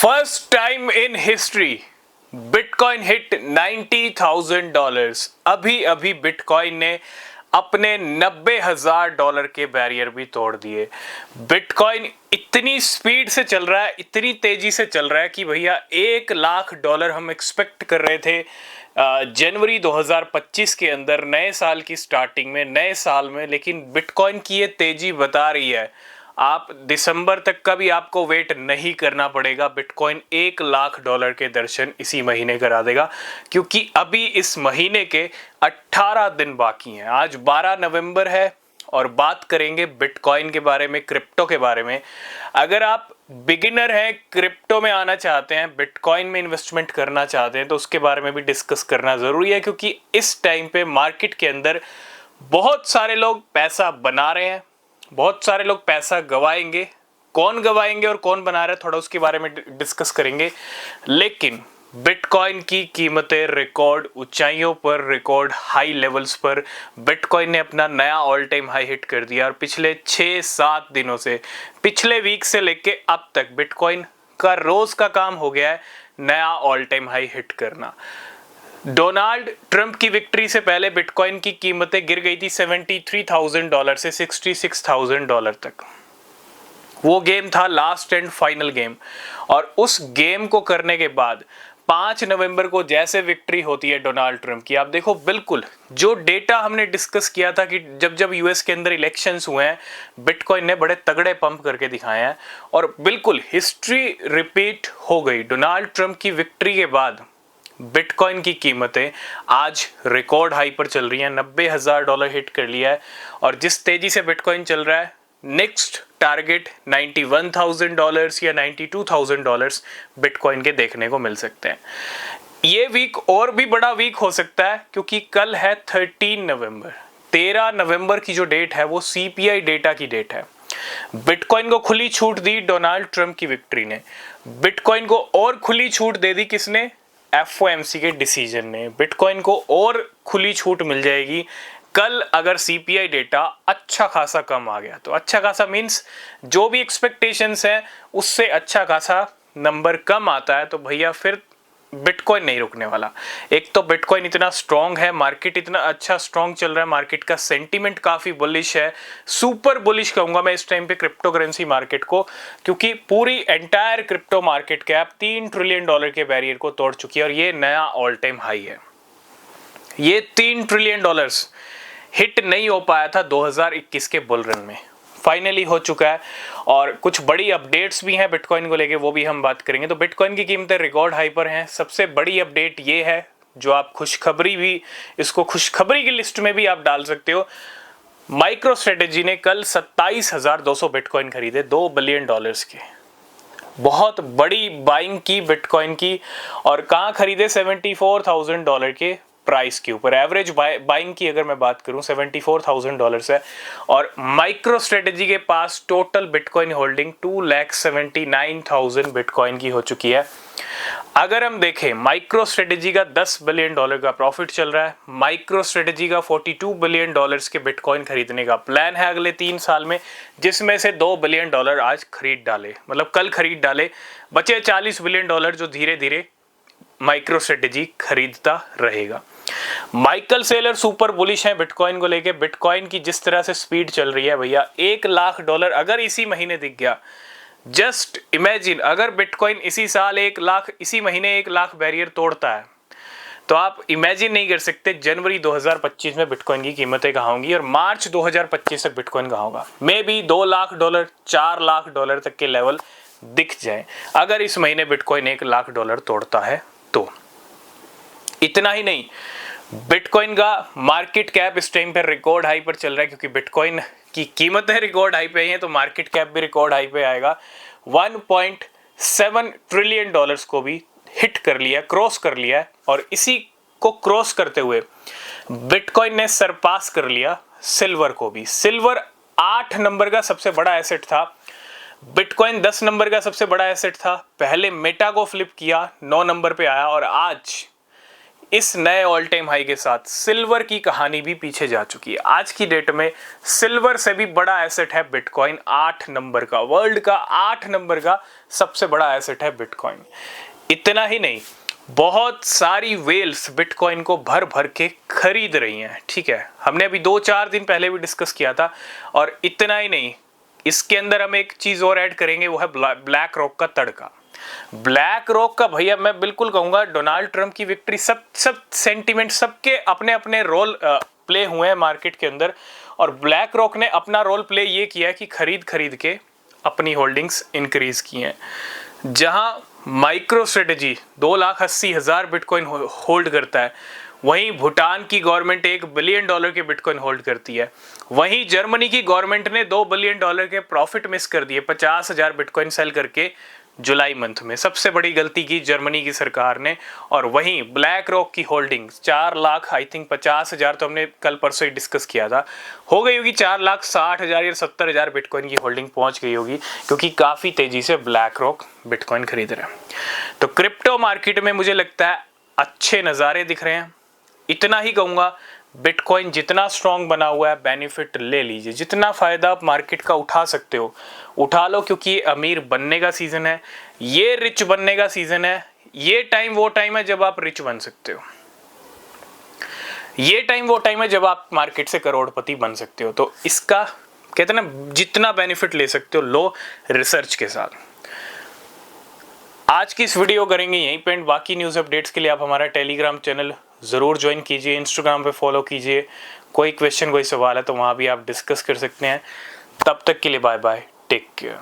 First time in history bitcoin hit $90,000। अभी अभी bitcoin ने अपने $90,000 के बैरियर भी तोड़ दिए। बिटकॉइन इतनी स्पीड से चल रहा है, इतनी तेजी से चल रहा है कि भैया $1,00,000 हम एक्सपेक्ट कर रहे थे जनवरी 2025 के अंदर, नए साल की स्टार्टिंग में, नए साल में। लेकिन बिटकॉइन की ये तेजी बता रही है आप दिसंबर तक का भी आपको वेट नहीं करना पड़ेगा। बिटकॉइन $1,00,000 के दर्शन इसी महीने करा देगा, क्योंकि अभी इस महीने के 18 दिन बाकी हैं। आज 12 नवंबर है और बात करेंगे बिटकॉइन के बारे में, क्रिप्टो के बारे में। अगर आप बिगिनर हैं, क्रिप्टो में आना चाहते हैं, बिटकॉइन में इन्वेस्टमेंट करना चाहते हैं, तो उसके बारे में भी डिस्कस करना ज़रूरी है, क्योंकि इस टाइम पे मार्केट के अंदर बहुत सारे लोग पैसा बना रहे हैं, बहुत सारे लोग पैसा गवाएंगे। कौन गवाएंगे और कौन बना रहा है, थोड़ा उसके बारे में डिस्कस करेंगे। लेकिन बिटकॉइन की कीमतें रिकॉर्ड ऊंचाइयों पर, रिकॉर्ड हाई लेवल्स पर। बिटकॉइन ने अपना नया ऑल टाइम हाई हिट कर दिया और पिछले 6-7 दिनों से, पिछले वीक से लेके अब तक बिटकॉइन का रोज का काम हो गया है नया ऑल टाइम हाई हिट करना। डोनाल्ड ट्रंप की विक्ट्री से पहले बिटकॉइन की कीमतें गिर गई थी $73,000 से $66,000 तक। वो गेम था लास्ट एंड फाइनल गेम, और उस गेम को करने के बाद 5 नवंबर को जैसे विक्ट्री होती है डोनाल्ड ट्रंप की, आप देखो बिल्कुल जो डेटा हमने डिस्कस किया था कि जब जब यूएस के अंदर इलेक्शंस हुए हैं, बिटकॉइन ने बड़े तगड़े पंप करके दिखाए हैं और बिल्कुल हिस्ट्री रिपीट हो गई। डोनाल्ड ट्रंप की विक्ट्री के बाद बिटकॉइन की कीमतें आज रिकॉर्ड हाई पर चल रही हैं। $90,000 हिट कर लिया है और जिस तेजी से बिटकॉइन चल रहा है, नेक्स्ट टारगेट $91,000 या $92,000 बिटकॉइन के देखने को मिल सकते हैं। ये वीक और भी बड़ा वीक हो सकता है, क्योंकि कल है 13 नवंबर। 13 नवंबर की जो डेट है वो सीपीआई डेटा की डेट है। बिटकॉइन को खुली छूट दी डोनाल्ड ट्रंप की विक्ट्री ने। बिटकॉइन को और खुली छूट दे दी किसने? एफओएमसी के डिसीजन ने। बिटकॉइन को और खुली छूट मिल जाएगी कल अगर सीपीआई डेटा अच्छा खासा कम आ गया तो। अच्छा खासा मींस जो भी एक्सपेक्टेशंस हैं उससे अच्छा खासा नंबर कम आता है तो भैया फिर बिटकॉइन नहीं रुकने वाला। एक तो बिटकॉइन इतना स्ट्रांग है, मार्केट इतना अच्छा स्ट्रांग चल रहा है, मार्केट का सेंटीमेंट काफी बुलिश है, सुपर बुलिश कहूंगा मैं इस टाइम पे क्रिप्टो करेंसी मार्केट को, क्योंकि पूरी entire crypto market cap $3 trillion के बैरियर को तोड़ चुकी है और ये नया ऑल टाइम हाई है। ये $3 ट्रिलियन हिट नहीं हो पाया था 2021 के बुल रन में, फाइनली हो चुका है। और कुछ बड़ी अपडेट्स भी हैं बिटकॉइन को लेके, वो भी हम बात करेंगे। तो बिटकॉइन की कीमतें रिकॉर्ड हाई पर हैं। सबसे बड़ी अपडेट ये है, जो आप खुशखबरी भी, इसको खुशखबरी की लिस्ट में भी आप डाल सकते हो। माइक्रो स्ट्रेटेजी ने कल 27,200 बिटकॉइन खरीदे $2 बिलियन के। बहुत बड़ी बाइंग की बिटकॉइन की, और कहाँ खरीदे? $74,000 के प्राइस के ऊपर। एवरेज बाइंग की अगर मैं बात करूं $74,000 है, और माइक्रो स्ट्रेटेजी के पास टोटल बिटकॉइन होल्डिंग 2,79,000 बिटकॉइन की हो चुकी है। अगर हम देखें, माइक्रो स्ट्रेटेजी का $10 बिलियन का प्रॉफिट चल रहा है। माइक्रो स्ट्रेटेजी का $42 बिलियन के बिटकॉइन खरीदने का प्लान है अगले 3 साल में, जिसमें से $2 बिलियन आज खरीद डाले, मतलब कल खरीद डाले। बचे $40 बिलियन जो धीरे धीरे माइक्रो स्ट्रेटेजी खरीदता रहेगा। माइकल सेलर सुपर बुलिश हैं बिटकॉइन को लेके। बिटकॉइन की जिस तरह से स्पीड चल रही है भैया, $1,00,000 अगर इसी महीने दिख गया, जस्ट इमेजिन अगर बिटकॉइन इसी साल 1,00,000, इसी महीने 1,00,000 बैरियर तोड़ता है, तो आप इमेजिन नहीं कर सकते जनवरी 2025 में बिटकॉइन की कीमतें कहाँ होंगी और मार्च 2025 तक बिटकॉइन कहाँ होगा। मे बी $2,00,000, $4,00,000 तक के लेवल दिख जाए अगर इस महीने बिटकॉइन $1,00,000 तोड़ता है तो। इतना ही नहीं, बिटकॉइन का मार्केट कैप इस टाइम पर रिकॉर्ड हाई पर चल रहा है, क्योंकि बिटकॉइन की कीमतें रिकॉर्ड हाई पे आई हैं तो मार्केट कैप भी रिकॉर्ड हाई पे आएगा। $1.7 ट्रिलियन को भी हिट कर लिया, क्रॉस कर लिया है, और इसी को क्रॉस करते हुए बिटकॉइन ने सरपास कर लिया सिल्वर को भी। सिल्वर 8 नंबर का सबसे बड़ा एसेट था, बिटकॉइन 10 नंबर का सबसे बड़ा एसेट था। पहले मेटा को फ्लिप किया, 9 नंबर पे आया, और आज इस नए ऑल टाइम हाई के साथ सिल्वर की कहानी भी पीछे जा चुकी है। आज की डेट में सिल्वर से भी बड़ा एसेट है बिटकॉइन। 8 नंबर का, वर्ल्ड का 8 नंबर का सबसे बड़ा एसेट है बिटकॉइन। इतना ही नहीं, बहुत सारी वेल्स बिटकॉइन को भर भर के खरीद रही हैं। ठीक है, हमने अभी 2-4 दिन पहले भी डिस्कस किया था। और इतना ही नहीं, इसके अंदर हम एक चीज और ऐड करेंगे, वो है ब्लैक रॉक का तड़का। ब्लैक रॉक का भैया मैं बिल्कुल कहूंगा डोनाल्ड ट्रंप की विक्ट्री, सब सेंटिमेंट सबके अपने अपने रोल प्ले हुए हैं मार्केट के अंदर। और ब्लैक रॉक ने अपना रोल प्ले ये किया है कि खरीद के अपनी होल्डिंग्स इंक्रीज की हैं। जहां माइक्रो स्ट्रेटेजी 2,80,000 बिटकॉइन होल्ड करता है, वहीं भूटान की गवर्नमेंट $1 बिलियन के बिटकॉइन होल्ड करती है। वहीं जर्मनी की गवर्नमेंट ने $2 बिलियन के प्रॉफिट मिस कर दिए 50,000 बिटकॉइन सेल करके जुलाई मंथ में। सबसे बड़ी गलती की जर्मनी की सरकार ने। और वहीं ब्लैक रॉक की होल्डिंग 4 लाख आई थिंक 50,000, तो हमने कल परसों ही डिस्कस किया था, हो गई होगी 4,60,000 या 70,000 बिटकॉइन की होल्डिंग पहुंच गई होगी, क्योंकि काफ़ी तेजी से ब्लैक रॉक बिटकॉइन खरीद रहे हैं। तो क्रिप्टो मार्केट में मुझे लगता है अच्छे नज़ारे दिख रहे हैं। इतना ही कहूँगा, बिटकॉइन जितना स्ट्रांग बना हुआ है, बेनिफिट ले लीजिए। जितना फ़ायदा आप मार्केट का उठा सकते हो उठा लो, क्योंकि ये अमीर बनने का सीज़न है, ये रिच बनने का सीज़न है। ये टाइम वो टाइम है जब आप रिच बन सकते हो। ये टाइम वो टाइम है जब आप मार्केट से करोड़पति बन सकते हो। तो इसका कहते हैं ना, जितना बेनिफिट ले सकते हो लो, रिसर्च के साथ। आज की इस वीडियो करेंगे यहीं पे एंड। बाकी न्यूज़ अपडेट्स के लिए आप हमारा टेलीग्राम चैनल ज़रूर ज्वाइन कीजिए, इंस्टाग्राम पे फॉलो कीजिए। कोई क्वेश्चन कोई सवाल है तो वहाँ भी आप डिस्कस कर सकते हैं। तब तक के लिए बाय बाय, टेक केयर।